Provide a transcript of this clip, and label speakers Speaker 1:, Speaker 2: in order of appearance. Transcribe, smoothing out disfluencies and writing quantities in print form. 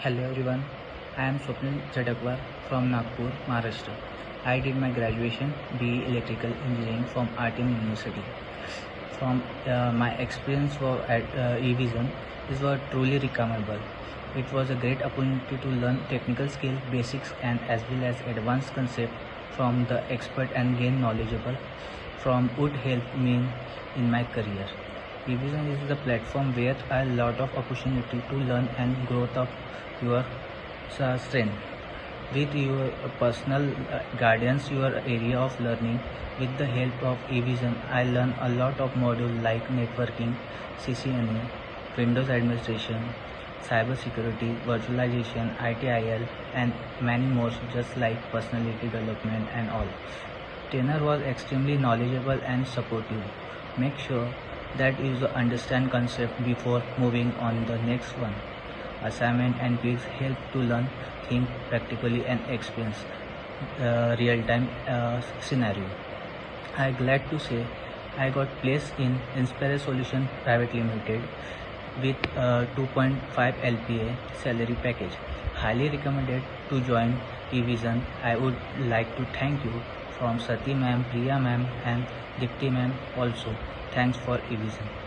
Speaker 1: Hello everyone, I am Swapnil Chatakwar from Nagpur, Maharashtra. I did my graduation BE Electrical Engineering from RTM University. From my experience at eVision, this was truly remarkable. It was a great opportunity to learn technical skills, basics and as well as advanced concepts from the expert and gain knowledgeable from would help me in my career. eVision is the platform where a lot of opportunity to learn and growth of your strength. With your personal guidance, your area of learning. With the help of eVision, I learned a lot of modules like networking, CCNA, Windows administration, cybersecurity, virtualization, ITIL, and many more, just like personality development and all. Trainer was extremely knowledgeable and supportive. Make sure that you understand concept before moving on the next one. Assignment and quiz help to learn, think practically and experience real-time scenario. I glad to say I got placed in Inspirisys Solution Private Limited with 2.5 LPA salary package. Highly recommended to join eVision. I would like to thank you from Sati ma'am, Priya ma'am and Dipti ma'am also. Thanks for eVision.